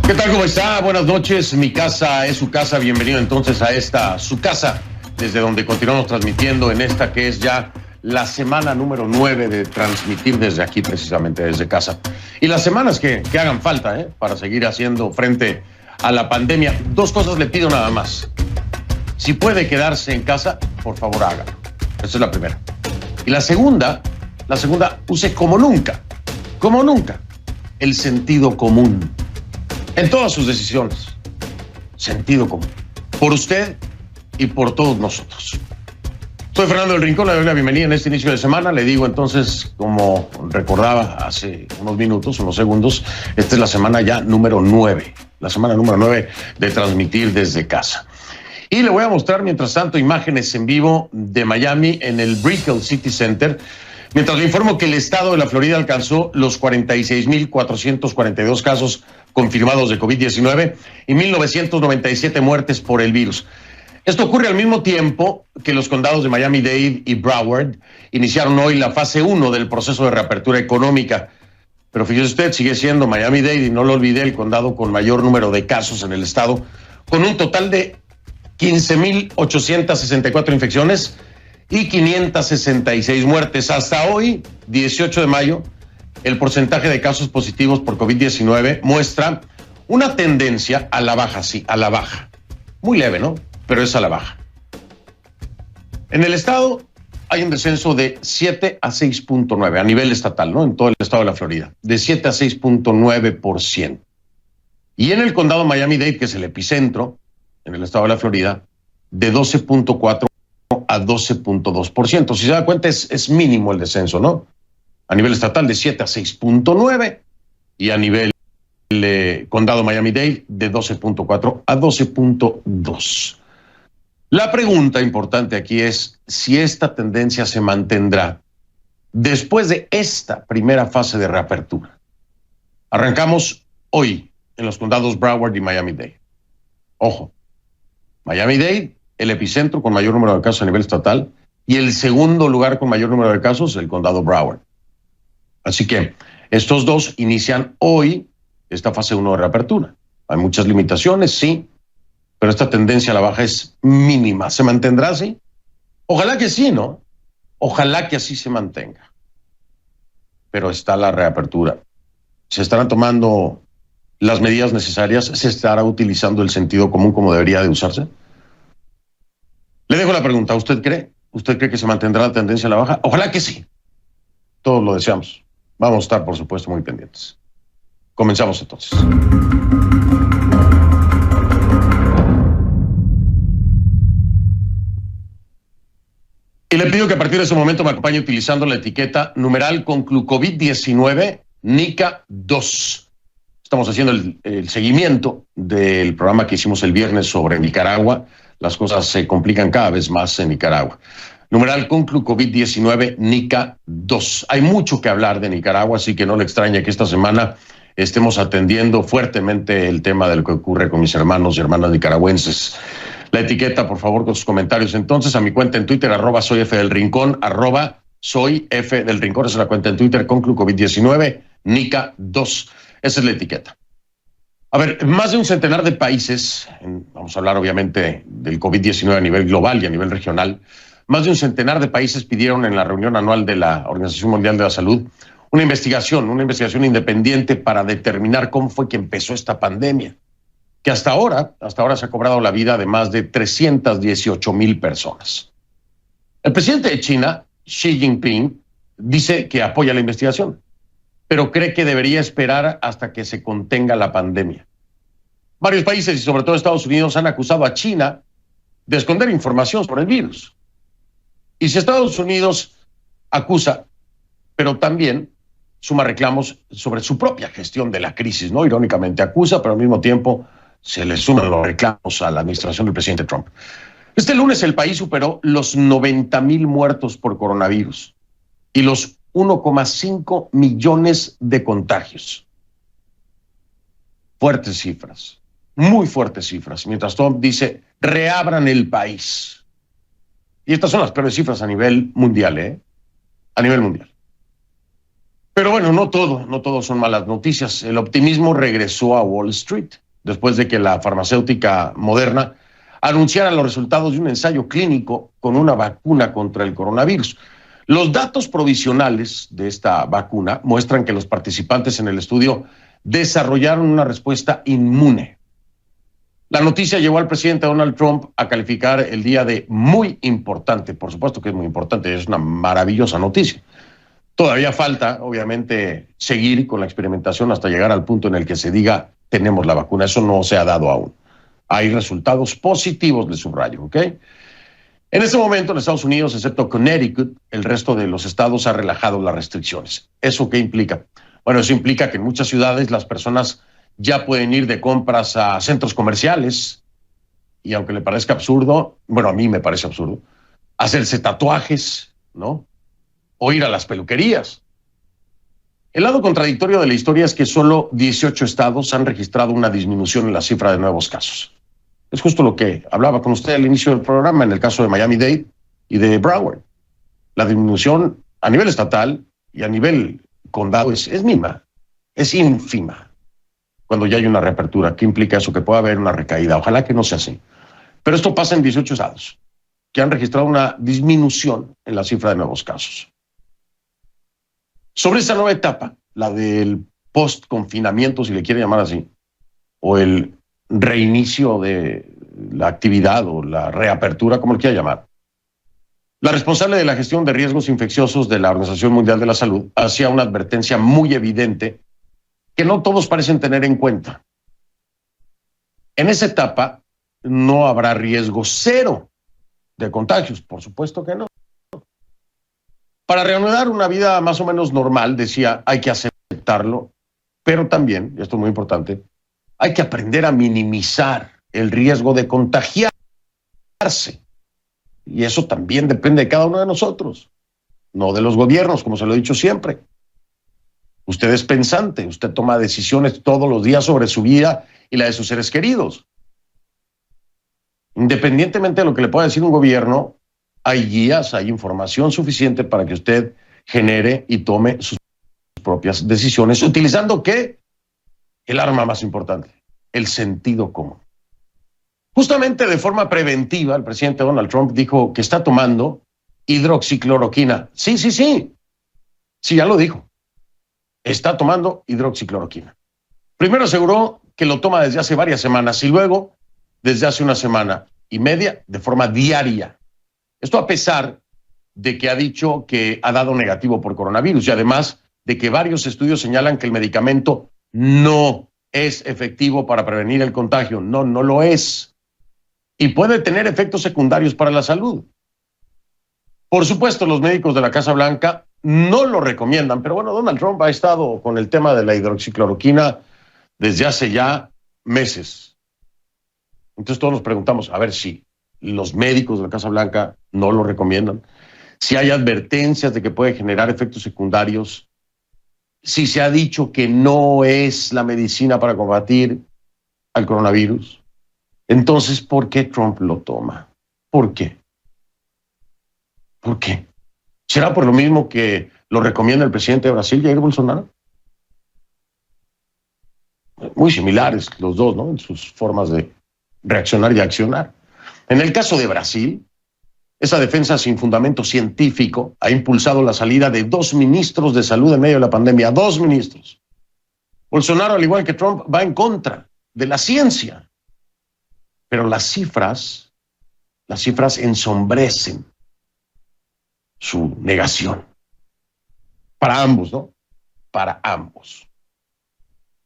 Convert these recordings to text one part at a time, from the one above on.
¿Qué tal? ¿Cómo está? Buenas noches. Mi casa es su casa. Bienvenido entonces a esta, su casa, desde donde continuamos transmitiendo en esta que es ya la semana número 9 de transmitir desde aquí, precisamente desde casa. Y las semanas que hagan falta, para seguir haciendo frente a la pandemia. Dos cosas le pido nada más. Si puede quedarse en casa, por favor hágalo. Esa es la primera. Y la segunda, use como nunca, el sentido común. En todas sus decisiones, sentido común. Por usted y por todos nosotros. Soy Fernando del Rincón, le doy la bienvenida en este inicio de semana. Le digo entonces, como recordaba hace unos minutos, unos segundos, esta es la semana ya número 9. La semana número 9 de transmitir desde casa. Y le voy a mostrar, mientras tanto, imágenes en vivo de Miami en el Brickell City Center. Mientras le informo que el estado de la Florida alcanzó los 46,442 casos confirmados de COVID-19 y 1,997 muertes por el virus. Esto ocurre al mismo tiempo que los condados de Miami-Dade y Broward iniciaron hoy la fase 1 del proceso de reapertura económica. Pero fíjese usted, sigue siendo Miami-Dade, y no lo olvidé, el condado con mayor número de casos en el estado, con un total de 15,864 infecciones y 566 muertes. Hasta hoy, 18 de mayo, el porcentaje de casos positivos por COVID-19 muestra una tendencia a la baja, sí, a la baja. Muy leve, ¿no? Pero es a la baja. En el estado hay un descenso de 7 a 6.9 a nivel estatal, ¿no? En todo el estado de la Florida, de 7 a 6.9%. Y en el condado Miami-Dade, que es el epicentro, en el estado de la Florida, de 12.4 a 12.2%. Si se da cuenta, es mínimo el descenso, ¿no? A nivel estatal de 7 a 6.9 y a nivel condado Miami-Dade de 12.4 a 12.2. La pregunta importante aquí es si esta tendencia se mantendrá después de esta primera fase de reapertura. Arrancamos hoy en los condados Broward y Miami-Dade. Ojo, Miami-Dade, el epicentro con mayor número de casos a nivel estatal, y el segundo lugar con mayor número de casos, el condado Broward. Así que estos dos inician hoy esta fase 1 de reapertura. Hay muchas limitaciones, sí, pero esta tendencia a la baja es mínima. ¿Se mantendrá así? Ojalá que sí, ¿no? Ojalá que así se mantenga. Pero está la reapertura. Se estarán tomando las medidas necesarias, se estará utilizando el sentido común como debería de usarse. Le dejo la pregunta, ¿usted cree? ¿Usted cree que se mantendrá la tendencia a la baja? Ojalá que sí. Todos lo deseamos. Vamos a estar, por supuesto, muy pendientes. Comenzamos entonces. Y le pido que a partir de ese momento me acompañe utilizando la etiqueta numeral ConcluCovid-19 NICA 2. Estamos haciendo el seguimiento del programa que hicimos el viernes sobre Nicaragua. Las cosas se complican cada vez más en Nicaragua. Numeral ConcluCovid-19 NICA 2. Hay mucho que hablar de Nicaragua, así que no le extraña que esta semana estemos atendiendo fuertemente el tema de lo que ocurre con mis hermanos y hermanas nicaragüenses. La etiqueta, por favor, con sus comentarios. Entonces, a mi cuenta en Twitter, @soyfdelrincón, @soyfdelrincón, esa es la cuenta en Twitter, ConcluCovid-19 NICA 2. Esa es la etiqueta. A ver, más de un centenar de países, vamos a hablar obviamente del COVID-19 a nivel global y a nivel regional, más de un centenar de países pidieron en la reunión anual de la Organización Mundial de la Salud una investigación independiente para determinar cómo fue que empezó esta pandemia, que hasta ahora se ha cobrado la vida de más de 318,000 personas. El presidente de China, Xi Jinping, dice que apoya la investigación, pero cree que debería esperar hasta que se contenga la pandemia. Varios países, y sobre todo Estados Unidos, han acusado a China de esconder información sobre el virus. Y si Estados Unidos acusa, pero también suma reclamos sobre su propia gestión de la crisis, ¿no? Irónicamente acusa, pero al mismo tiempo se le suman los reclamos a la administración del presidente Trump. Este lunes el país superó los 90,000 muertos por coronavirus y los 1,5 millones de contagios. Fuertes cifras, muy fuertes cifras. Mientras Trump dice, reabran el país. Y estas son las peores cifras a nivel mundial, A nivel mundial. Pero bueno, no todo son malas noticias. El optimismo regresó a Wall Street después de que la farmacéutica Moderna anunciara los resultados de un ensayo clínico con una vacuna contra el coronavirus. Los datos provisionales de esta vacuna muestran que los participantes en el estudio desarrollaron una respuesta inmune. La noticia llevó al presidente Donald Trump a calificar el día de muy importante. Por supuesto que es muy importante, es una maravillosa noticia. Todavía falta, obviamente, seguir con la experimentación hasta llegar al punto en el que se diga tenemos la vacuna. Eso no se ha dado aún. Hay resultados positivos, le subrayo, ¿ok? En este momento en Estados Unidos, excepto Connecticut, el resto de los estados ha relajado las restricciones. ¿Eso qué implica? Bueno, eso implica que en muchas ciudades las personas ya pueden ir de compras a centros comerciales y aunque le parezca absurdo, bueno, a mí me parece absurdo, hacerse tatuajes, ¿no? O ir a las peluquerías. El lado contradictorio de la historia es que solo 18 estados han registrado una disminución en la cifra de nuevos casos. Es justo lo que hablaba con usted al inicio del programa en el caso de Miami-Dade y de Broward. La disminución a nivel estatal y a nivel condado es mínima, es ínfima. Cuando ya hay una reapertura, ¿qué implica eso? Que pueda haber una recaída. Ojalá que no sea así. Pero esto pasa en 18 estados que han registrado una disminución en la cifra de nuevos casos. Sobre esta nueva etapa, la del post-confinamiento, si le quiere llamar así, o el reinicio de la actividad o la reapertura, como le quiera llamar, la responsable de la gestión de riesgos infecciosos de la Organización Mundial de la Salud hacía una advertencia muy evidente que no todos parecen tener en cuenta. En esa etapa no habrá riesgo cero de contagios, por supuesto que no. Para reanudar una vida más o menos normal, decía, hay que aceptarlo, pero también, y esto es muy importante, hay que aprender a minimizar el riesgo de contagiarse. Y eso también depende de cada uno de nosotros, no de los gobiernos, como se lo he dicho siempre. Usted es pensante, usted toma decisiones todos los días sobre su vida y la de sus seres queridos. Independientemente de lo que le pueda decir un gobierno, hay guías, hay información suficiente para que usted genere y tome sus propias decisiones, utilizando ¿qué? El arma más importante, el sentido común. Justamente de forma preventiva, el presidente Donald Trump dijo que está tomando hidroxicloroquina. Sí, ya lo dijo. Está tomando hidroxicloroquina. Primero aseguró que lo toma desde hace varias semanas y luego desde hace una semana y media de forma diaria. Esto a pesar de que ha dicho que ha dado negativo por coronavirus y además de que varios estudios señalan que el medicamento no es efectivo para prevenir el contagio. No lo es. Y puede tener efectos secundarios para la salud. Por supuesto, los médicos de la Casa Blanca no lo recomiendan, pero bueno, Donald Trump ha estado con el tema de la hidroxicloroquina desde hace ya meses. Entonces todos nos preguntamos, a ver si los médicos de la Casa Blanca no lo recomiendan, si hay advertencias de que puede generar efectos secundarios, si se ha dicho que no es la medicina para combatir al coronavirus. Entonces, ¿por qué Trump lo toma? ¿Por qué? ¿Por qué? ¿Será por lo mismo que lo recomienda el presidente de Brasil, Jair Bolsonaro? Muy similares los dos, ¿no? En sus formas de reaccionar y accionar. En el caso de Brasil, esa defensa sin fundamento científico ha impulsado la salida de 2 ministros de salud en medio de la pandemia. 2 ministros. Bolsonaro, al igual que Trump, va en contra de la ciencia. Pero las cifras ensombrecen su negación. Para ambos, ¿no? Para ambos.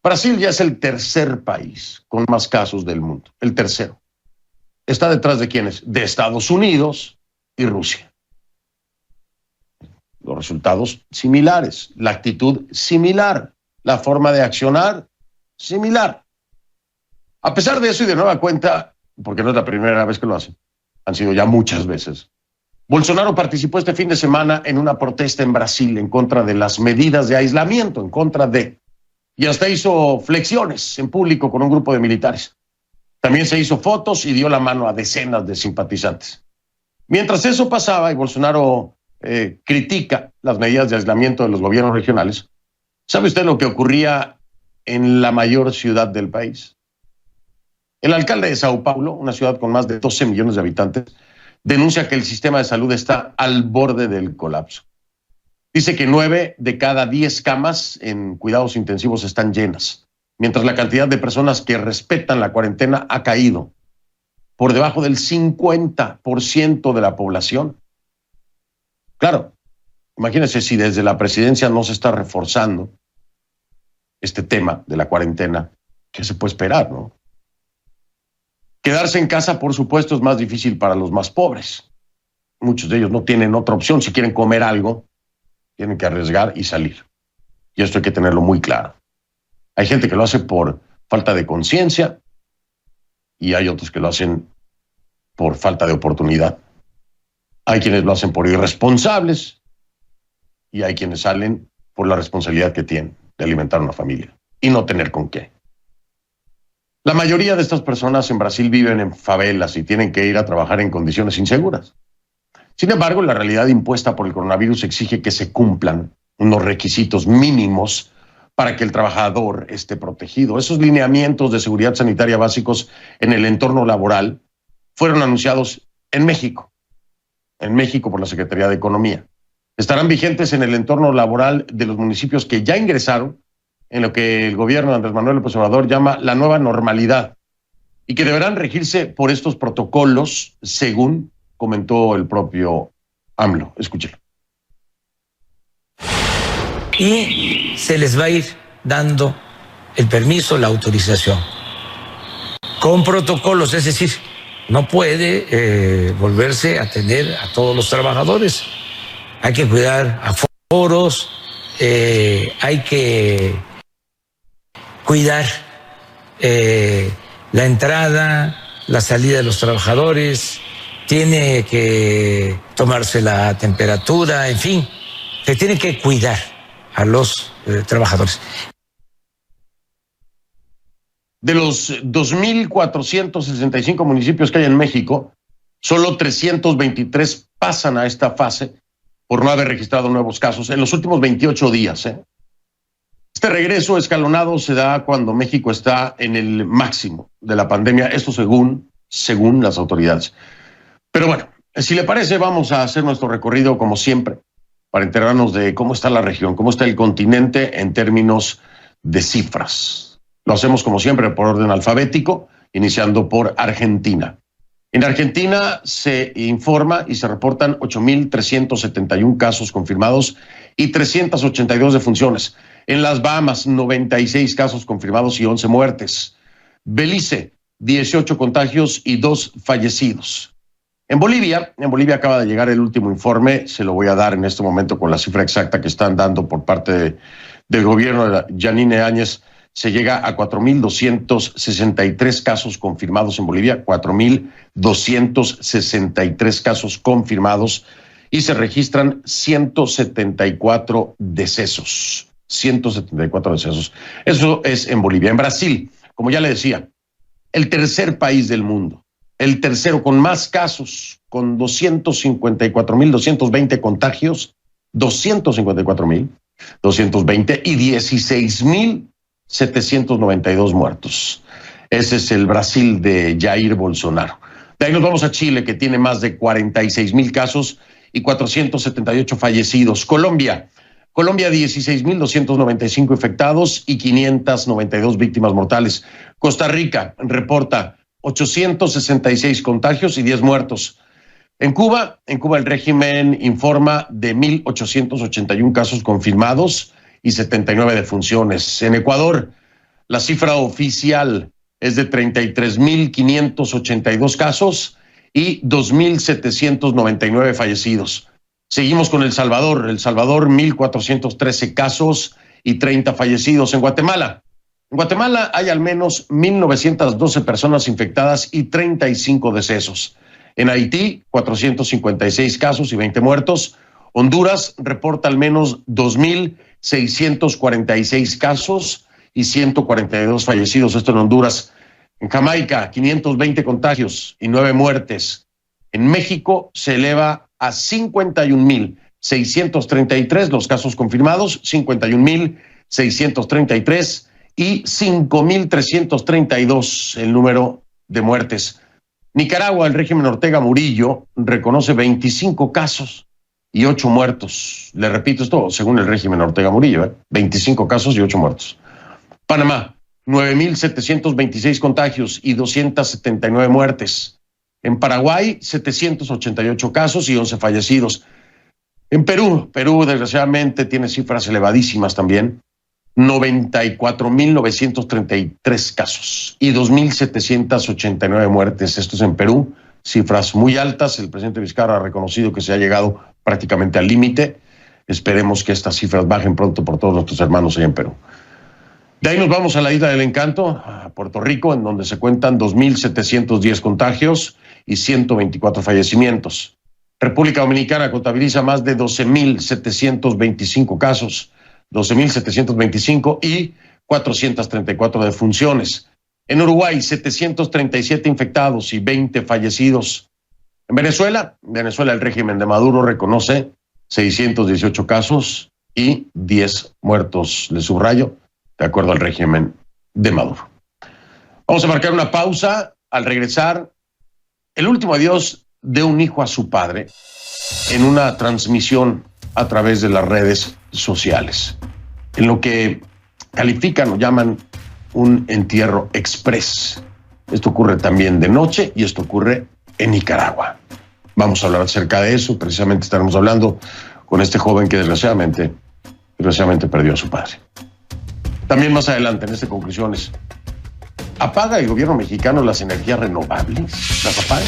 Brasil ya es el tercer país con más casos del mundo. El tercero. ¿Está detrás de quiénes? De Estados Unidos y Rusia. Los resultados similares, la actitud similar, la forma de accionar similar. A pesar de eso y de nueva cuenta, porque no es la primera vez que lo hacen, han sido ya muchas veces, Bolsonaro participó este fin de semana en una protesta en Brasil en contra de las medidas de aislamiento, y hasta hizo flexiones en público con un grupo de militares. También se hizo fotos y dio la mano a decenas de simpatizantes. Mientras eso pasaba y Bolsonaro critica las medidas de aislamiento de los gobiernos regionales, ¿Sabe usted lo que ocurría en la mayor ciudad del país? El alcalde de Sao Paulo, una ciudad con más de 12 millones de habitantes, denuncia que el sistema de salud está al borde del colapso. Dice que 9 de cada 10 camas en cuidados intensivos están llenas, mientras la cantidad de personas que respetan la cuarentena ha caído por debajo del 50% de la población. Claro, imagínense si desde la presidencia no se está reforzando este tema de la cuarentena, ¿qué se puede esperar, no? Quedarse en casa, por supuesto, es más difícil para los más pobres. Muchos de ellos no tienen otra opción. Si quieren comer algo, tienen que arriesgar y salir. Y esto hay que tenerlo muy claro. Hay gente que lo hace por falta de conciencia y hay otros que lo hacen por falta de oportunidad. Hay quienes lo hacen por irresponsables y hay quienes salen por la responsabilidad que tienen de alimentar a una familia y no tener con qué. La mayoría de estas personas en Brasil viven en favelas y tienen que ir a trabajar en condiciones inseguras. Sin embargo, la realidad impuesta por el coronavirus exige que se cumplan unos requisitos mínimos para que el trabajador esté protegido. Esos lineamientos de seguridad sanitaria básicos en el entorno laboral fueron anunciados en México por la Secretaría de Economía. Estarán vigentes en el entorno laboral de los municipios que ya ingresaron en lo que el gobierno de Andrés Manuel López Obrador llama la nueva normalidad y que deberán regirse por estos protocolos, según comentó el propio AMLO. Escúchelo. Y se les va a ir dando el permiso, la autorización, con protocolos, es decir, no puede volverse a atender a todos los trabajadores. Hay que cuidar aforos, hay que cuidar la entrada, la salida de los trabajadores, tiene que tomarse la temperatura, en fin, se tiene que cuidar a los trabajadores. De los 2.465 municipios que hay en México, solo 323 pasan a esta fase por no haber registrado nuevos casos en los últimos 28 días. Este regreso escalonado se da cuando México está en el máximo de la pandemia, esto según las autoridades. Pero bueno, si le parece, vamos a hacer nuestro recorrido como siempre para enterarnos de cómo está la región, cómo está el continente en términos de cifras. Lo hacemos como siempre por orden alfabético, iniciando por Argentina. En Argentina se informa y se reportan 8.371 casos confirmados y 382 defunciones. En las Bahamas, 96 casos confirmados y 11 muertes. Belice, 18 contagios y 2 fallecidos. En Bolivia acaba de llegar el último informe, se lo voy a dar en este momento con la cifra exacta que están dando por parte del gobierno de Yanine Áñez. Se llega a 4.263 casos confirmados en Bolivia, 4.263 casos confirmados y se registran 174 decesos. 174 decesos. Eso es en Bolivia. En Brasil, como ya le decía, el tercer país del mundo, el tercero con más casos, con 254.220 contagios, 254.220 y 16.792 muertos. Ese es el Brasil de Jair Bolsonaro. De ahí nos vamos a Chile, que tiene más de 46.000 casos y 478 fallecidos. Colombia, 16.295 infectados y 592 víctimas mortales. Costa Rica reporta 866 contagios y 10 muertos. En Cuba el régimen informa de 1.881 casos confirmados y 79 defunciones. En Ecuador, la cifra oficial es de 33.582 casos y 2.799 fallecidos. Seguimos con El Salvador, 1.413 casos y 30 fallecidos. En Guatemala hay al menos 1.912 personas infectadas y 35 decesos. En Haití, 456 casos y 20 muertos. Honduras reporta al menos 2.646 casos y 142 fallecidos. Esto en Honduras. En Jamaica, 520 contagios y 9 muertes. En México se eleva a 51.633 los casos confirmados, 51.000 5.633 y 5.332 el número de muertes. Nicaragua, el régimen Ortega Murillo, reconoce 25 casos y 8 muertos. Le repito esto según el régimen Ortega Murillo, 25 casos y 8 muertos. Panamá, 9.726 contagios y 279 muertes. En Paraguay, 788 casos y 11 fallecidos. En Perú, desgraciadamente tiene cifras elevadísimas también. 94.933 casos y 2.789 muertes. Esto es en Perú, cifras muy altas. El presidente Vizcarra ha reconocido que se ha llegado prácticamente al límite. Esperemos que estas cifras bajen pronto por todos nuestros hermanos allá en Perú. De ahí nos vamos a la Isla del Encanto, a Puerto Rico, en donde se cuentan 2.710 contagios y 124 fallecimientos. República Dominicana contabiliza más de 12.725 casos, 12.725 y 434 defunciones. En Uruguay, 737 infectados y 20 fallecidos. En Venezuela, el régimen de Maduro reconoce 618 casos y 10 muertos. Le subrayo, de acuerdo al régimen de Maduro. Vamos a marcar una pausa. Al regresar, el último adiós de un hijo a su padre en una transmisión a través de las redes sociales, en lo que califican o llaman un entierro express. Esto ocurre también de noche y esto ocurre en Nicaragua. Vamos a hablar acerca de eso. Precisamente estaremos hablando con este joven que desgraciadamente perdió a su padre. También más adelante, en estas conclusiones, ¿apaga el gobierno mexicano las energías renovables? ¿Las apaga?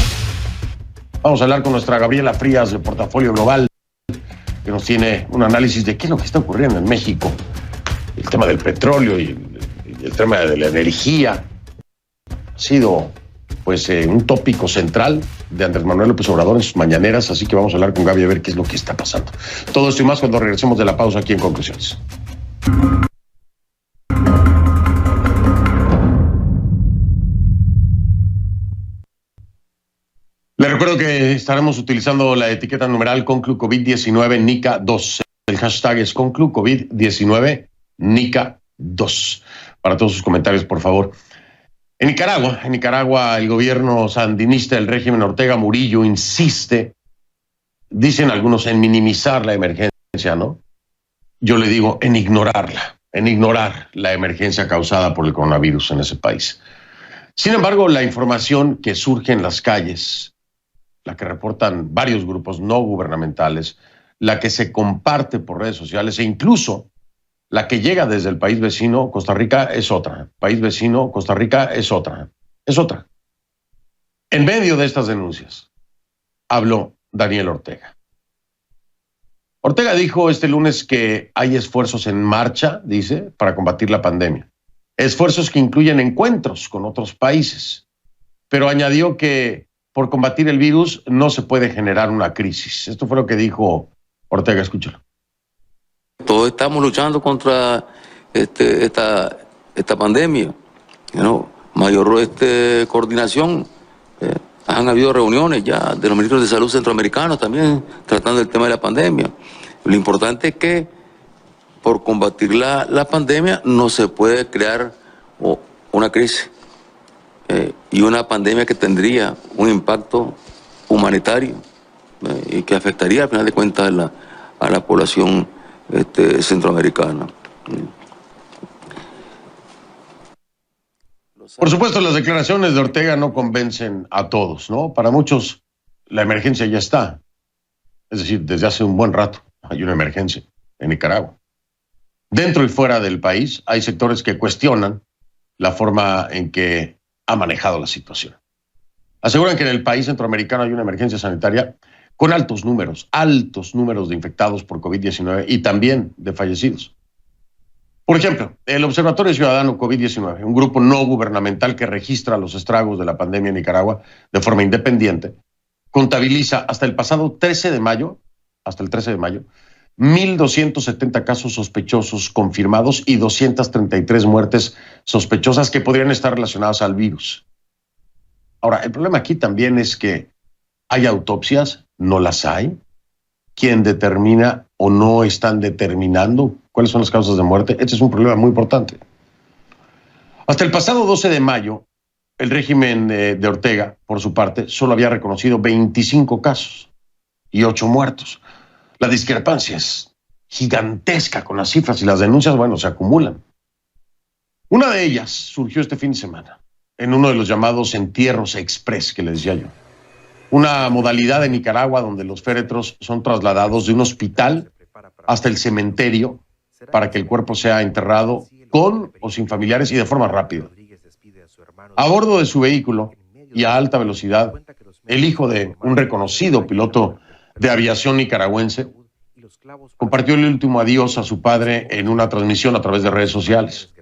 Vamos a hablar con nuestra Gabriela Frías de Portafolio Global, que nos tiene un análisis de qué es lo que está ocurriendo en México. El tema del petróleo y el tema de la energía ha sido un tópico central de Andrés Manuel López Obrador en sus mañaneras, así que vamos a hablar con Gaby a ver qué es lo que está pasando. Todo esto y más cuando regresemos de la pausa aquí en Conclusiones. Les recuerdo que estaremos utilizando la etiqueta numeral ConcluCovid-19 NICA2. El hashtag es ConcluCovid-19 NICA2. Para todos sus comentarios, por favor. En Nicaragua, el gobierno sandinista del régimen Ortega Murillo insiste, dicen algunos, en minimizar la emergencia, ¿no? Yo le digo en ignorar la emergencia causada por el coronavirus en ese país. Sin embargo, la información que surge en las calles, la que reportan varios grupos no gubernamentales, la que se comparte por redes sociales e incluso la que llega desde el país vecino, Costa Rica, es otra. País vecino, Costa Rica, es otra. Es otra. En medio de estas denuncias, habló Daniel Ortega. Ortega dijo este lunes que hay esfuerzos en marcha, dice, para combatir la pandemia. Esfuerzos que incluyen encuentros con otros países. Pero añadió que por combatir el virus no se puede generar una crisis. Esto fue lo que dijo Ortega, escúchalo. Todos estamos luchando contra esta pandemia. Mayor coordinación. Han habido reuniones ya de los ministros de salud centroamericanos también tratando el tema de la pandemia. Lo importante es que por combatir la pandemia no se puede crear una crisis y una pandemia que tendría un impacto humanitario y que afectaría al final de cuentas a la población centroamericana. Por supuesto, las declaraciones de Ortega no convencen a todos, ¿no? Para muchos la emergencia ya está. Es decir, desde hace un buen rato hay una emergencia en Nicaragua. Dentro y fuera del país hay sectores que cuestionan la forma en que ha manejado la situación. Aseguran que en el país centroamericano hay una emergencia sanitaria con altos números de infectados por COVID-19 y también de fallecidos. Por ejemplo, el Observatorio Ciudadano COVID-19, un grupo no gubernamental que registra los estragos de la pandemia en Nicaragua de forma independiente, contabiliza hasta el pasado 13 de mayo, 1.270 casos sospechosos confirmados y 233 muertes sospechosas que podrían estar relacionadas al virus. Ahora, el problema aquí también es que hay autopsias, no las hay. quien determina o no están determinando cuáles son las causas de muerte. Este es un problema muy importante. Hasta el pasado 12 de mayo, el régimen de Ortega, por su parte, solo había reconocido 25 casos y 8 muertos. La discrepancia es gigantesca con las cifras y las denuncias, bueno, se acumulan. Una de ellas surgió este fin de semana, en uno de los llamados entierros express, que les decía yo. Una modalidad de Nicaragua donde los féretros son trasladados de un hospital hasta el cementerio para que el cuerpo sea enterrado con o sin familiares y de forma rápida. A bordo de su vehículo y a alta velocidad, el hijo de un reconocido piloto de aviación nicaragüense compartió el último adiós a su padre en una transmisión a través de redes sociales.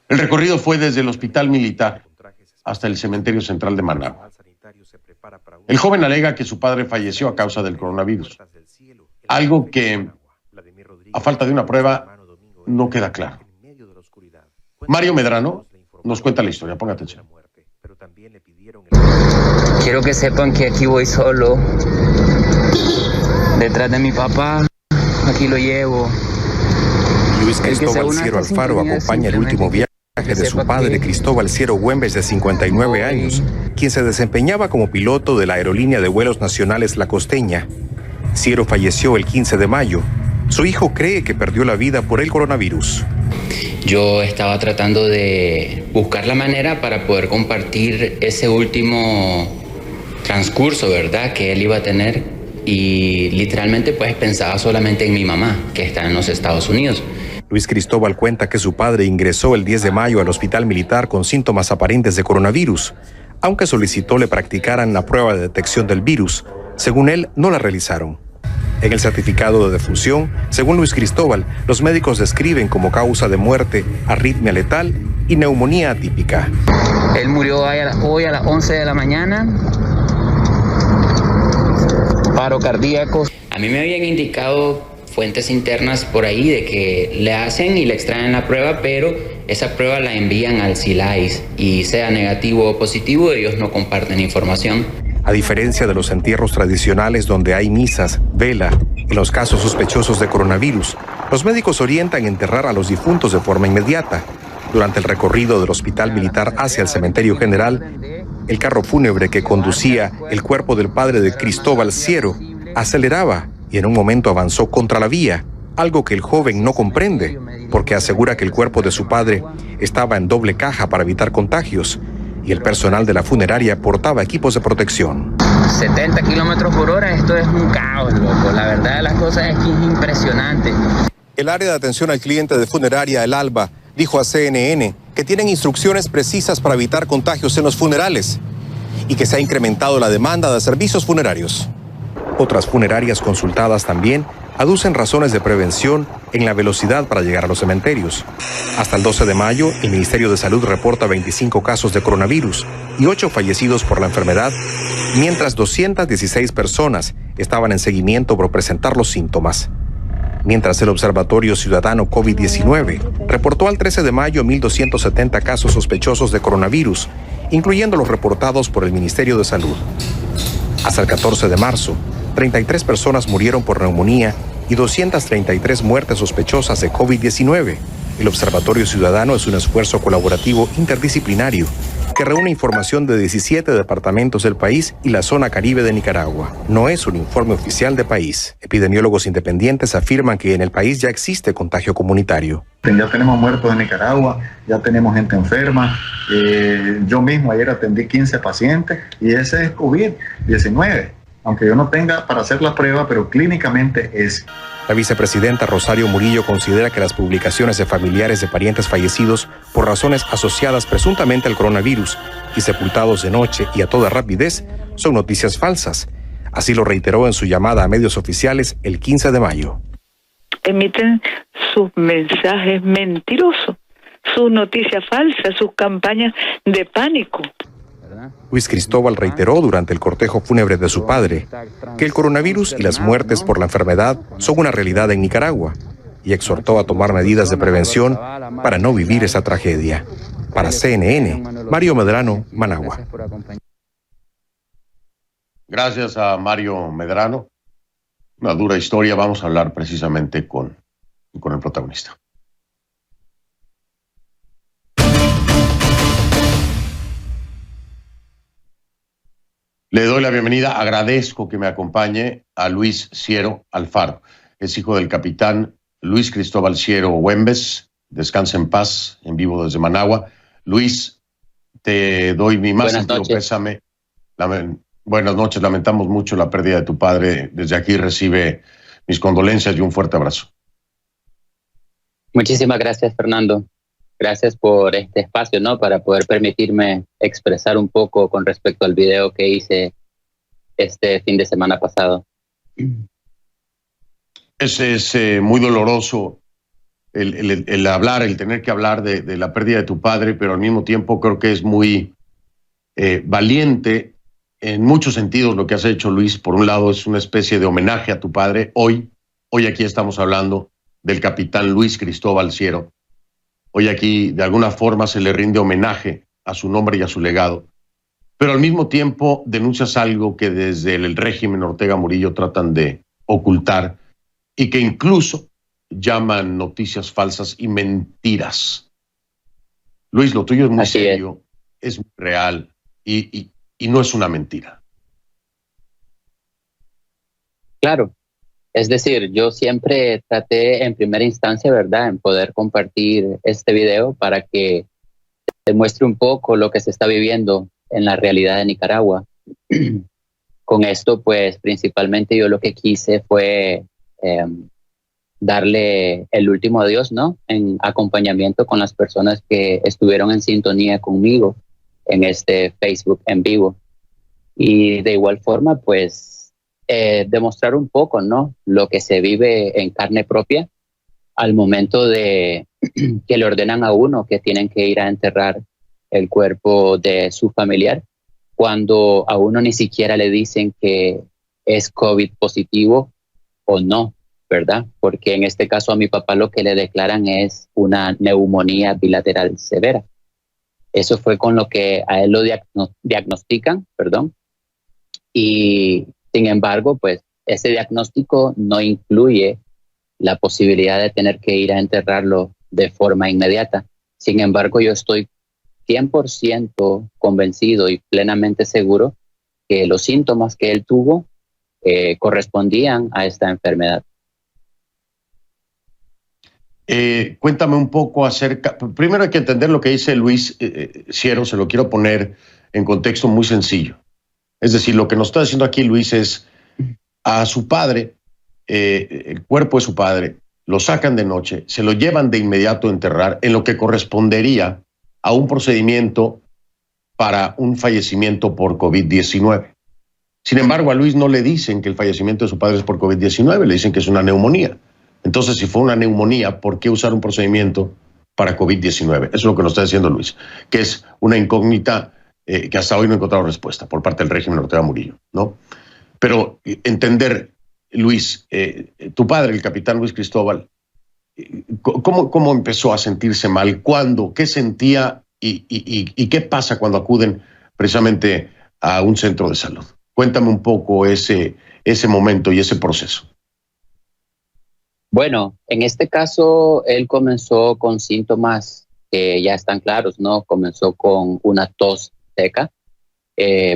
El recorrido fue desde el hospital militar hasta el cementerio central de Managua. El joven alega que su padre falleció a causa del coronavirus, algo que, a falta de una prueba, no queda claro. Mario Medrano nos cuenta la historia, ponga atención. Quiero que sepan que aquí voy solo, detrás de mi papá, aquí lo llevo. Luis Cristóbal Ciero Alfaro acompaña el último viaje de su padre Cristóbal Ciero Güemes, de 59 años, quien se desempeñaba como piloto de la aerolínea de vuelos nacionales La Costeña. Ciero falleció el 15 de mayo. Su hijo cree que perdió la vida por el coronavirus. Yo estaba tratando de buscar la manera para poder compartir ese último transcurso, ¿verdad?, que él iba a tener, y literalmente pues pensaba solamente en mi mamá, que está en los Estados Unidos. Luis Cristóbal cuenta que su padre ingresó el 10 de mayo al hospital militar con síntomas aparentes de coronavirus, aunque solicitó le practicaran la prueba de detección del virus. Según él, no la realizaron. En el certificado de defunción, según Luis Cristóbal, los médicos describen como causa de muerte arritmia letal y neumonía atípica. Él murió hoy a las 11 de la mañana, paro cardíaco. A mí me habían indicado fuentes internas por ahí de que le hacen y le extraen la prueba, pero esa prueba la envían al CILAIS y sea negativo o positivo, ellos no comparten información. A diferencia de los entierros tradicionales donde hay misas, vela, en los casos sospechosos de coronavirus, los médicos orientan a enterrar a los difuntos de forma inmediata. Durante el recorrido del hospital militar hacia el cementerio general, el carro fúnebre que conducía el cuerpo del padre de Cristóbal Ciero aceleraba y en un momento avanzó contra la vía, algo que el joven no comprende, porque asegura que el cuerpo de su padre estaba en doble caja para evitar contagios, y el personal de la funeraria portaba equipos de protección. 70 kilómetros por hora, esto es un caos, loco. La verdad de las cosas es que es impresionante. El área de atención al cliente de funeraria El Alba dijo a CNN que tienen instrucciones precisas para evitar contagios en los funerales y que se ha incrementado la demanda de servicios funerarios. Otras funerarias consultadas también aducen razones de prevención en la velocidad para llegar a los cementerios. Hasta el 12 de mayo, el Ministerio de Salud reporta 25 casos de coronavirus y 8 fallecidos por la enfermedad, mientras 216 personas estaban en seguimiento por presentar los síntomas. Mientras el Observatorio Ciudadano COVID-19 reportó al 13 de mayo 1.270 casos sospechosos de coronavirus, incluyendo los reportados por el Ministerio de Salud. Hasta el 14 de marzo, 33 personas murieron por neumonía y 233 muertes sospechosas de COVID-19. El Observatorio Ciudadano es un esfuerzo colaborativo interdisciplinario que reúne información de 17 departamentos del país y la zona caribe de Nicaragua. No es un informe oficial de país. Epidemiólogos independientes afirman que en el país ya existe contagio comunitario. Ya tenemos muertos en Nicaragua, ya tenemos gente enferma. Yo mismo ayer atendí 15 pacientes y ese es COVID-19. Aunque yo no tenga para hacer la prueba, pero clínicamente es. La vicepresidenta Rosario Murillo considera que las publicaciones de familiares de parientes fallecidos por razones asociadas presuntamente al coronavirus y sepultados de noche y a toda rapidez son noticias falsas. Así lo reiteró en su llamada a medios oficiales el 15 de mayo. Emiten sus mensajes mentirosos, sus noticias falsas, sus campañas de pánico. Luis Cristóbal reiteró durante el cortejo fúnebre de su padre que el coronavirus y las muertes por la enfermedad son una realidad en Nicaragua y exhortó a tomar medidas de prevención para no vivir esa tragedia. Para CNN, Mario Medrano, Managua. Gracias a Mario Medrano. Una dura historia. Vamos a hablar precisamente con el protagonista. Le doy la bienvenida, agradezco que me acompañe a Luis Ciero Alfaro. Es hijo del capitán Luis Cristóbal Ciero Güembes. Descansa en paz, en vivo desde Managua. Luis, te doy mi más sentido pésame. Buenas noches, lamentamos mucho la pérdida de tu padre. Desde aquí recibe mis condolencias y un fuerte abrazo. Muchísimas gracias, Fernando. Gracias por este espacio, ¿no? Para poder permitirme expresar un poco con respecto al video que hice este fin de semana pasado. Es muy doloroso el hablar, el tener que hablar de la pérdida de tu padre, pero al mismo tiempo creo que es muy valiente en muchos sentidos lo que has hecho, Luis. Por un lado es una especie de homenaje a tu padre. Hoy aquí estamos hablando del capitán Luis Cristóbal Ciero. Hoy aquí de alguna forma se le rinde homenaje a su nombre y a su legado, pero al mismo tiempo denuncias algo que desde el régimen Ortega Murillo tratan de ocultar y que incluso llaman noticias falsas y mentiras. Luis, lo tuyo es muy serio, es muy real y no es una mentira. Claro. Es decir, yo siempre traté en primera instancia, ¿verdad?, en poder compartir este video para que se muestre un poco lo que se está viviendo en la realidad de Nicaragua. Con esto, pues, principalmente yo lo que quise fue darle el último adiós, ¿no?, en acompañamiento con las personas que estuvieron en sintonía conmigo en este Facebook en vivo. Y de igual forma, pues, demostrar un poco, ¿no?, lo que se vive en carne propia al momento de que le ordenan a uno que tienen que ir a enterrar el cuerpo de su familiar, cuando a uno ni siquiera le dicen que es COVID positivo o no, ¿verdad? Porque en este caso a mi papá lo que le declaran es una neumonía bilateral severa. Eso fue con lo que a él lo diagnostican, perdón, y sin embargo, pues ese diagnóstico no incluye la posibilidad de tener que ir a enterrarlo de forma inmediata. Sin embargo, yo estoy 100% convencido y plenamente seguro que los síntomas que él tuvo correspondían a esta enfermedad. Cuéntame un poco acerca. Primero hay que entender lo que dice Luis Ciero, se lo quiero poner en contexto muy sencillo. Es decir, lo que nos está diciendo aquí Luis es a su padre, el cuerpo de su padre, lo sacan de noche, se lo llevan de inmediato a enterrar en lo que correspondería a un procedimiento para un fallecimiento por COVID-19. Sin embargo, a Luis no le dicen que el fallecimiento de su padre es por COVID-19, le dicen que es una neumonía. Entonces, si fue una neumonía, ¿por qué usar un procedimiento para COVID-19? Eso es lo que nos está diciendo Luis, que es una incógnita que hasta hoy no he encontrado respuesta por parte del régimen Ortega Murillo, ¿no? Pero entender, Luis, tu padre, el capitán Luis Cristóbal, ¿cómo empezó a sentirse mal? ¿Cuándo? ¿Qué sentía? ¿Y qué pasa cuando acuden precisamente a un centro de salud? Cuéntame un poco ese momento y ese proceso. Bueno, en este caso, él comenzó con síntomas que ya están claros, ¿no? Comenzó con una tos seca.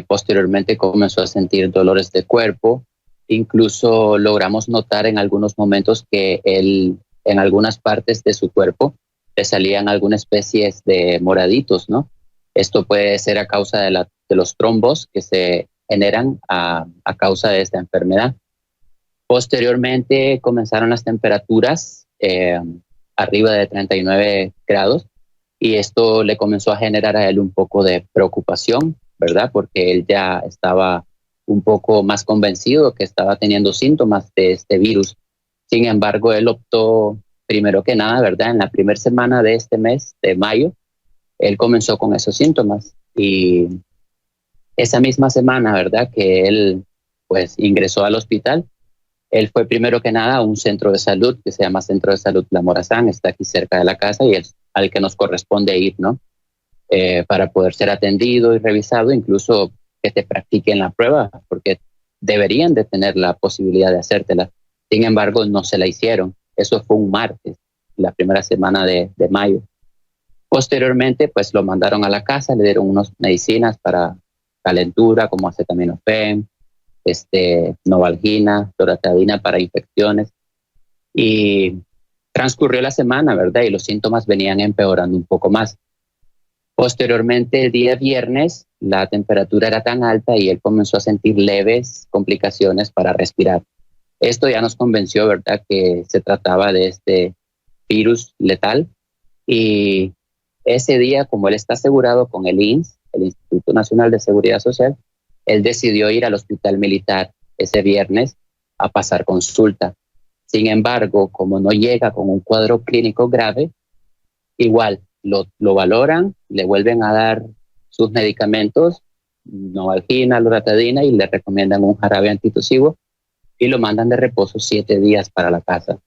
Posteriormente comenzó a sentir dolores de cuerpo. Incluso logramos notar en algunos momentos que él, en algunas partes de su cuerpo, le salían algunas especies de moraditos, ¿no? Esto puede ser a causa de los trombos que se generan a causa de esta enfermedad. Posteriormente comenzaron las temperaturas arriba de 39 grados y esto le comenzó a generar a él un poco de preocupación, ¿verdad? Porque él ya estaba un poco más convencido que estaba teniendo síntomas de este virus. Sin embargo, él optó, primero que nada, ¿verdad? En la primera semana de este mes, de mayo, él comenzó con esos síntomas y esa misma semana, ¿verdad? Que él pues ingresó al hospital. Él fue primero que nada a un centro de salud que se llama Centro de Salud La Morazán, está aquí cerca de la casa y es al que nos corresponde ir, ¿no? Para poder ser atendido y revisado, incluso que te practiquen la prueba, porque deberían de tener la posibilidad de hacértela. Sin embargo, no se la hicieron. Eso fue un martes, la primera semana de mayo. Posteriormente, pues lo mandaron a la casa, le dieron unas medicinas para calentura, como acetaminofén, novalgina, loratadina para infecciones. Y transcurrió la semana, ¿verdad? Y los síntomas venían empeorando un poco más. Posteriormente, el día viernes, la temperatura era tan alta y él comenzó a sentir leves complicaciones para respirar. Esto ya nos convenció, ¿verdad?, que se trataba de este virus letal. Y ese día, como él está asegurado con el INSS, el Instituto Nacional de Seguridad Social, él decidió ir al hospital militar ese viernes a pasar consulta. Sin embargo, como no llega con un cuadro clínico grave, igual lo valoran, le vuelven a dar sus medicamentos, novalgina, loratadina, y le recomiendan un jarabe antitusivo y lo mandan de reposo 7 días para la casa.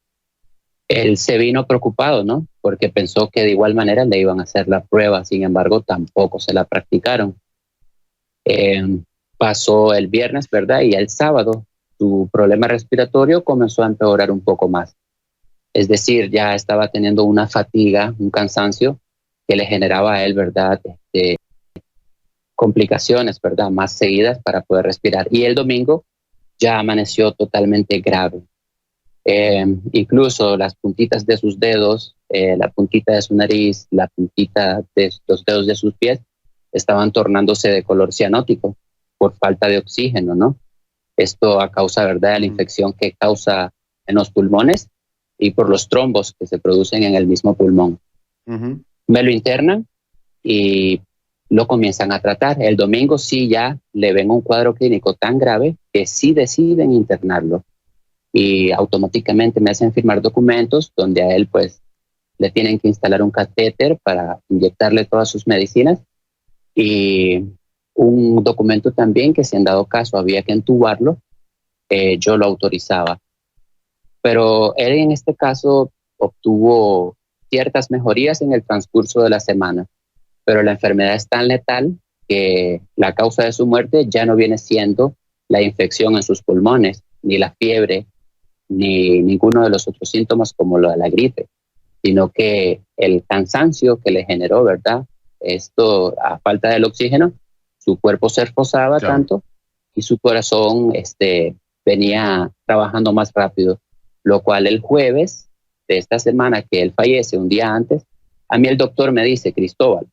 Él se vino preocupado, ¿no? Porque pensó que de igual manera le iban a hacer la prueba, sin embargo, tampoco se la practicaron. Pasó el viernes, ¿verdad? Y el sábado su problema respiratorio comenzó a empeorar un poco más. Es decir, ya estaba teniendo una fatiga, un cansancio que le generaba a él, ¿verdad?, complicaciones, ¿verdad?, más seguidas para poder respirar. Y el domingo ya amaneció totalmente grave. Incluso las puntitas de sus dedos, la puntita de su nariz, la puntita de los dedos de sus pies estaban tornándose de color cianótico por falta de oxígeno, ¿no? Esto a causa, ¿verdad?, de la infección que causa en los pulmones y por los trombos que se producen en el mismo pulmón. Uh-huh. Me lo internan y lo comienzan a tratar. El domingo sí ya le ven un cuadro clínico tan grave que sí deciden internarlo. Y automáticamente me hacen firmar documentos donde a él pues le tienen que instalar un catéter para inyectarle todas sus medicinas y un documento también que si en dado caso había que entubarlo, yo lo autorizaba. Pero él en este caso obtuvo ciertas mejorías en el transcurso de la semana, pero la enfermedad es tan letal que la causa de su muerte ya no viene siendo la infección en sus pulmones, ni la fiebre, ni ninguno de los otros síntomas como lo de la gripe, sino que el cansancio que le generó, ¿verdad?, esto a falta del oxígeno, su cuerpo se esforzaba tanto y su corazón venía trabajando más rápido, lo cual el jueves de esta semana que él fallece, un día antes, a mí el doctor me dice: Cristóbal,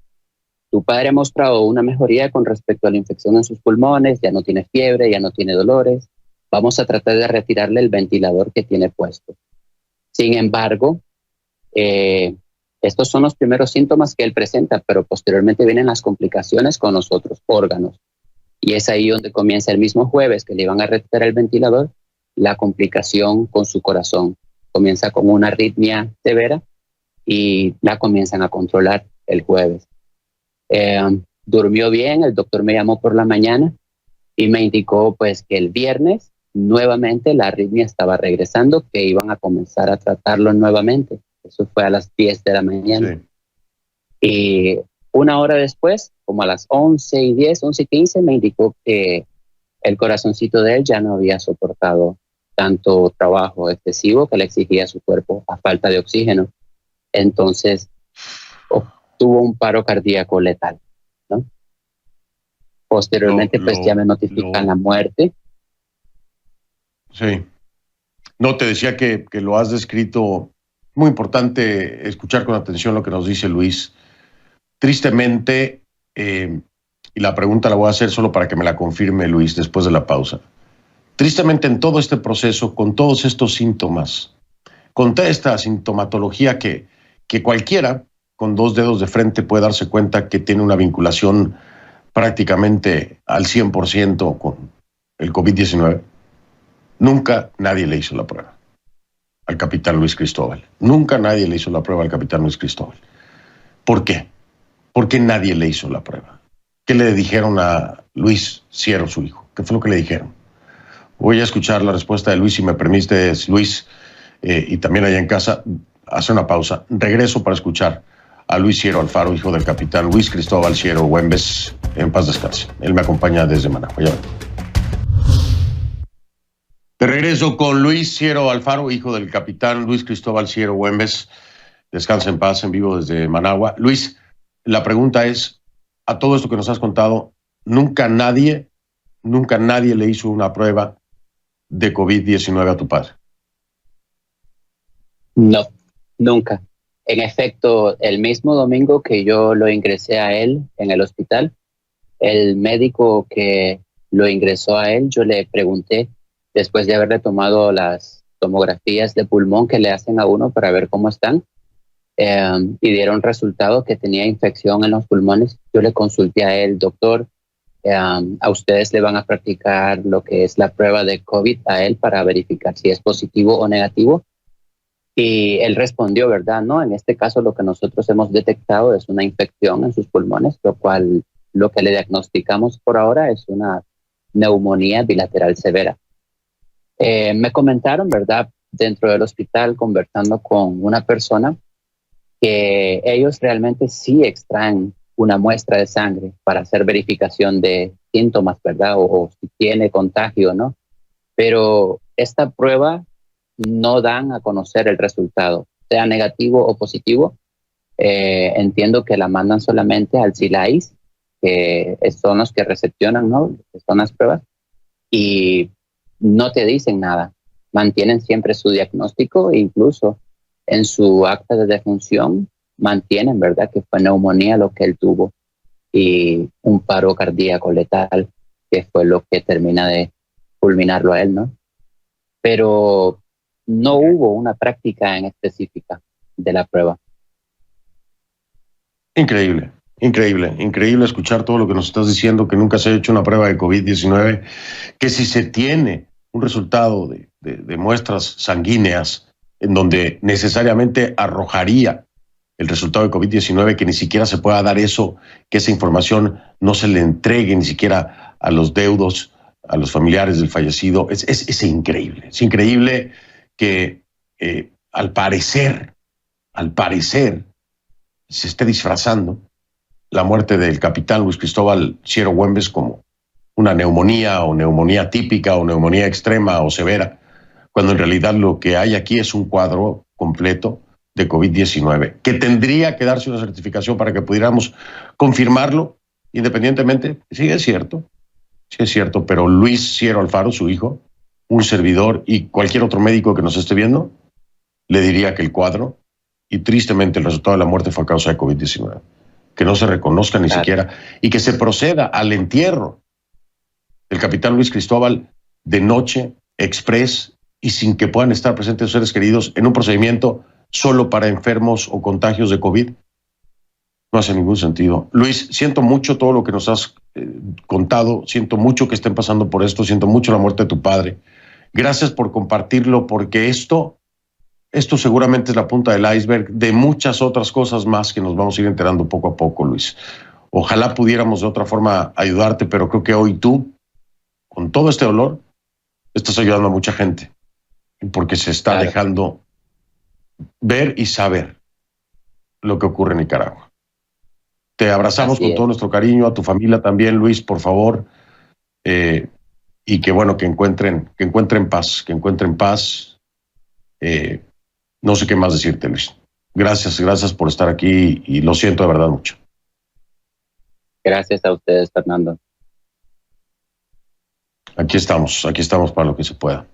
tu padre ha mostrado una mejoría con respecto a la infección en sus pulmones, ya no tiene fiebre, ya no tiene dolores, vamos a tratar de retirarle el ventilador que tiene puesto. Sin embargo, estos son los primeros síntomas que él presenta, pero posteriormente vienen las complicaciones con los otros órganos. Y es ahí donde comienza el mismo jueves que le iban a retirar el ventilador, la complicación con su corazón. Comienza con una arritmia severa y la comienzan a controlar el jueves. Durmió bien, el doctor me llamó por la mañana y me indicó pues que el viernes nuevamente la arritmia estaba regresando, que iban a comenzar a tratarlo nuevamente. Eso fue a las 10 de la mañana. Sí. Y una hora después, como a las 11:10, 11:15, me indicó que el corazoncito de él ya no había soportado tanto trabajo excesivo que le exigía su cuerpo a falta de oxígeno. Entonces, tuvo un paro cardíaco letal, ¿no? Posteriormente, ya me notifican la muerte. Sí. No, te decía que lo has descrito. Muy importante escuchar con atención lo que nos dice Luis. Tristemente, y la pregunta la voy a hacer solo para que me la confirme Luis después de la pausa. Tristemente, en todo este proceso, con todos estos síntomas, con toda esta sintomatología que cualquiera con 2 dedos de frente puede darse cuenta que tiene una vinculación prácticamente al 100% con el COVID-19, nunca nadie le hizo la prueba al capitán Luis Cristóbal. Nunca nadie le hizo la prueba al capitán Luis Cristóbal. ¿Por qué? ¿Por qué nadie le hizo la prueba? ¿Qué le dijeron a Luis Ciero, su hijo? ¿Qué fue lo que le dijeron? Voy a escuchar la respuesta de Luis, si me permites, Luis, y también allá en casa, hace una pausa. Regreso para escuchar a Luis Ciero Alfaro, hijo del capitán Luis Cristóbal Ciero Güembes, en paz descanse. Él me acompaña desde Managua. Ya. De regreso con Luis Ciero Alfaro, hijo del capitán Luis Cristóbal Ciero Güemes. Descansa en paz, en vivo desde Managua. Luis, la pregunta es, a todo esto que nos has contado, nunca nadie le hizo una prueba de COVID-19 a tu padre. No, nunca. En efecto, el mismo domingo que yo lo ingresé a él en el hospital, el médico que lo ingresó a él, yo le pregunté, después de haberle tomado las tomografías de pulmón que le hacen a uno para ver cómo están, y dieron resultado que tenía infección en los pulmones. Yo le consulté a él, doctor, a ustedes le van a practicar lo que es la prueba de COVID a él para verificar si es positivo o negativo. Y él respondió, ¿verdad? No, en este caso lo que nosotros hemos detectado es una infección en sus pulmones, lo cual lo que le diagnosticamos por ahora es una neumonía bilateral severa. Me comentaron, ¿verdad? Dentro del hospital, conversando con una persona, que ellos realmente sí extraen una muestra de sangre para hacer verificación de síntomas, ¿verdad? O si tiene contagio, ¿no? Pero esta prueba no dan a conocer el resultado, sea negativo o positivo. Entiendo que la mandan solamente al CILAIS, que son los que recepcionan, ¿no? Que son las pruebas, y no te dicen nada. Mantienen siempre su diagnóstico e incluso en su acta de defunción mantienen, ¿verdad?, que fue neumonía lo que él tuvo y un paro cardíaco letal, que fue lo que termina de culminarlo a él, ¿no? Pero no hubo una práctica en específica de la prueba. Increíble escuchar todo lo que nos estás diciendo, que nunca se ha hecho una prueba de COVID-19, que si se tiene un resultado de muestras sanguíneas en donde necesariamente arrojaría el resultado de COVID-19, que ni siquiera se pueda dar eso, que esa información no se le entregue ni siquiera a los deudos, a los familiares del fallecido. Es increíble. Es increíble que al parecer se esté disfrazando la muerte del capitán Luis Cristóbal Ciero Güemes como una neumonía o neumonía típica o neumonía extrema o severa, cuando en realidad lo que hay aquí es un cuadro completo de COVID-19, que tendría que darse una certificación para que pudiéramos confirmarlo independientemente. Sí, es cierto, pero Luis Ciero Alfaro, su hijo, un servidor y cualquier otro médico que nos esté viendo, le diría que el cuadro y tristemente el resultado de la muerte fue a causa de COVID-19. Que no se reconozca ni siquiera y que se proceda al entierro del capitán Luis Cristóbal de noche, express y sin que puedan estar presentes sus seres queridos en un procedimiento solo para enfermos o contagios de COVID. No hace ningún sentido. Luis, siento mucho todo lo que nos has contado, siento mucho que estén pasando por esto, siento mucho la muerte de tu padre. Gracias por compartirlo, porque esto seguramente es la punta del iceberg de muchas otras cosas más que nos vamos a ir enterando poco a poco, Luis. Ojalá pudiéramos de otra forma ayudarte, pero creo que hoy tú, con todo este dolor, estás ayudando a mucha gente, porque se está dejando ver y saber lo que ocurre en Nicaragua. Te abrazamos con todo nuestro cariño, a tu familia también, Luis, por favor, y que bueno, que encuentren paz. No sé qué más decirte, Luis. Gracias por estar aquí y lo siento de verdad mucho. Gracias a ustedes, Fernando. Aquí estamos para lo que se pueda.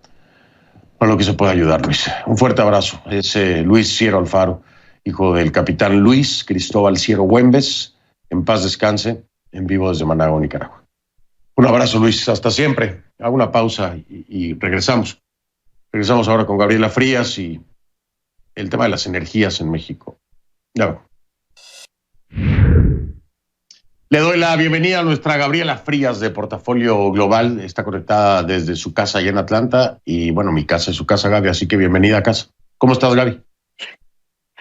Para lo que se pueda ayudar, Luis. Un fuerte abrazo. Es Luis Ciero Alfaro, hijo del capitán Luis Cristóbal Ciero Güemes. En paz descanse, en vivo desde Managua, Nicaragua. Un abrazo, Luis. Hasta siempre. Hago una pausa y regresamos. Regresamos ahora con Gabriela Frías y el tema de las energías en México. Ya. Le doy la bienvenida a nuestra Gabriela Frías de Portafolio Global. Está conectada desde su casa allá en Atlanta y bueno, mi casa es su casa, Gaby, así que bienvenida a casa. ¿Cómo estás, Gaby?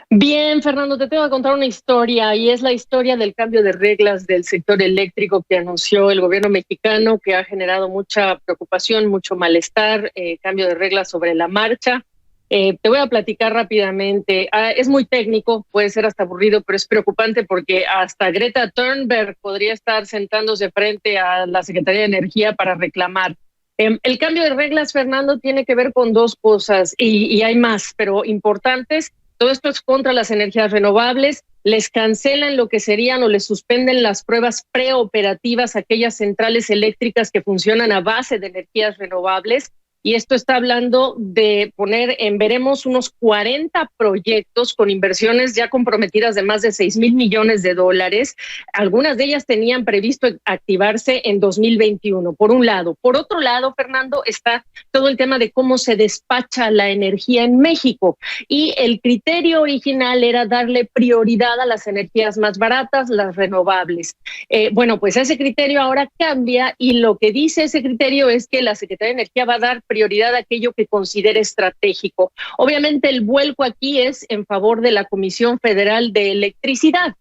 Bien, Fernando, te tengo que contar una historia y es la historia del cambio de reglas del sector eléctrico que anunció el gobierno mexicano, que ha generado mucha preocupación, mucho malestar, cambio de reglas sobre la marcha. Te voy a platicar rápidamente. Es muy técnico, puede ser hasta aburrido, pero es preocupante porque hasta Greta Thunberg podría estar sentándose frente a la Secretaría de Energía para reclamar. El cambio de reglas, Fernando, tiene que ver con dos cosas y hay más, pero importantes. Todo esto es contra las energías renovables. Les cancelan lo que serían o les suspenden las pruebas preoperativas a aquellas centrales eléctricas que funcionan a base de energías renovables. Y esto está hablando de poner en veremos unos 40 proyectos con inversiones ya comprometidas de más de 6,000 millones de dólares. Algunas de ellas tenían previsto activarse en 2021, por un lado. Por otro lado, Fernando, está todo el tema de cómo se despacha la energía en México. Y el criterio original era darle prioridad a las energías más baratas, las renovables. Bueno, pues ese criterio ahora cambia y lo que dice ese criterio es que la Secretaría de Energía va a dar prioridad a aquello que considere estratégico. Obviamente el vuelco aquí es en favor de la Comisión Federal de Electricidad.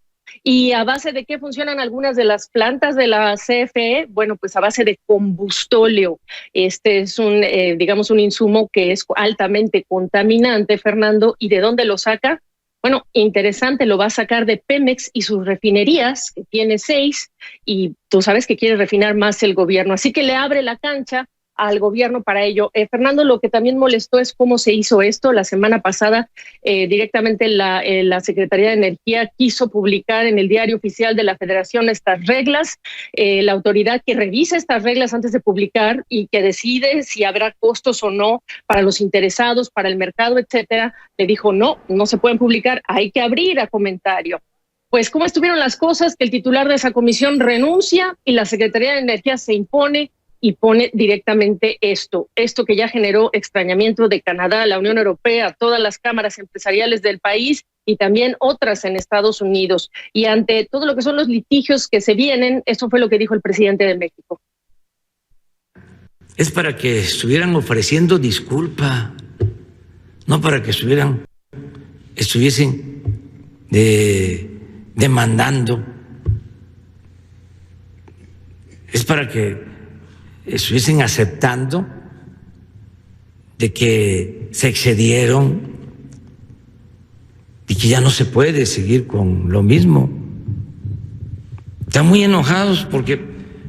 ¿Y a base de qué funcionan algunas de las plantas de la CFE? Bueno, pues a base de combustóleo. Este es un, digamos, un insumo que es altamente contaminante, Fernando. ¿Y de dónde lo saca? Bueno, interesante, lo va a sacar de Pemex y sus refinerías, que tiene 6, y tú sabes que quiere refinar más el gobierno. Así que le abre la cancha al gobierno para ello. Fernando, lo que también molestó es cómo se hizo esto. La semana pasada, directamente la Secretaría de Energía quiso publicar en el Diario Oficial de la Federación estas reglas. La autoridad que revisa estas reglas antes de publicar y que decide si habrá costos o no para los interesados, para el mercado, etcétera, le dijo no se pueden publicar, hay que abrir a comentario. Pues cómo estuvieron las cosas, que el titular de esa comisión renuncia y la Secretaría de Energía se impone y pone directamente esto que ya generó extrañamiento de Canadá, la Unión Europea, todas las cámaras empresariales del país y también otras en Estados Unidos. Y ante todo lo que son los litigios que se vienen, eso fue lo que dijo el presidente de México. Es para que estuvieran ofreciendo disculpa, no para que estuviesen demandando. Es para que estuviesen aceptando de que se excedieron y que ya no se puede seguir con lo mismo. Están muy enojados porque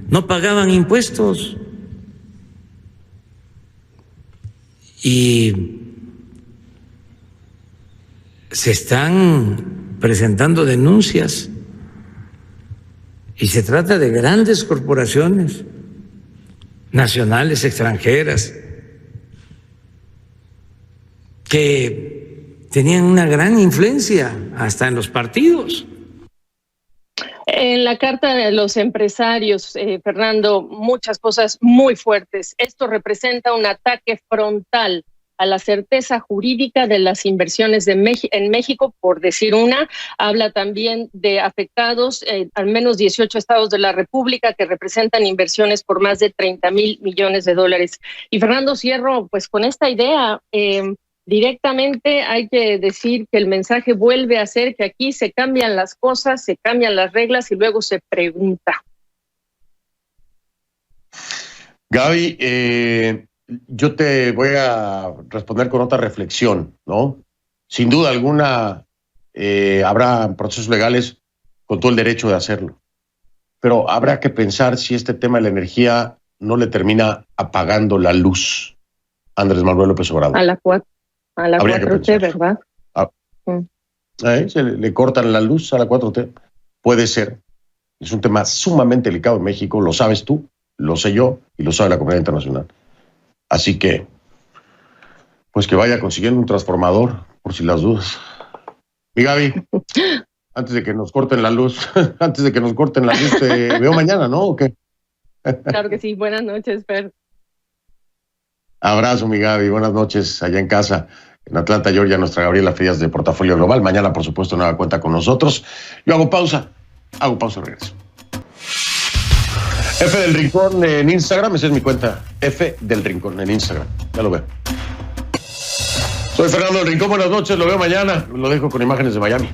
no pagaban impuestos y se están presentando denuncias y se trata de grandes corporaciones nacionales, extranjeras, que tenían una gran influencia hasta en los partidos. En la carta de los empresarios, Fernando, muchas cosas muy fuertes. Esto representa un ataque frontal a la certeza jurídica de las inversiones en México, por decir una. Habla también de afectados, al menos 18 estados de la República que representan inversiones por más de 30,000 millones de dólares. Y Fernando, cierro pues con esta idea. Directamente hay que decir que el mensaje vuelve a ser que aquí se cambian las cosas, se cambian las reglas y luego se pregunta. Gaby, yo te voy a responder con otra reflexión, ¿no? Sin duda alguna habrá procesos legales con todo el derecho de hacerlo, pero habrá que pensar si este tema de la energía no le termina apagando la luz a Andrés Manuel López Obrador. A la 4T, ¿verdad? Se le cortan la luz a la 4T. Puede ser. Es un tema sumamente delicado en México, lo sabes tú, lo sé yo y lo sabe la comunidad internacional. Así que, pues que vaya consiguiendo un transformador, por si las dudas. Y Gaby, antes de que nos corten la luz, te veo mañana, ¿no? ¿O qué? Claro que sí, buenas noches, Fer. Abrazo, mi Gaby, buenas noches allá en casa, en Atlanta, Georgia, nuestra Gabriela Frías de Portafolio Global. Mañana, por supuesto, nueva cuenta con nosotros. Yo hago pausa, regreso. F del Rincón en Instagram, esa es mi cuenta, F del Rincón en Instagram, ya lo veo. Soy Fernando del Rincón, buenas noches, lo veo mañana, lo dejo con imágenes de Miami.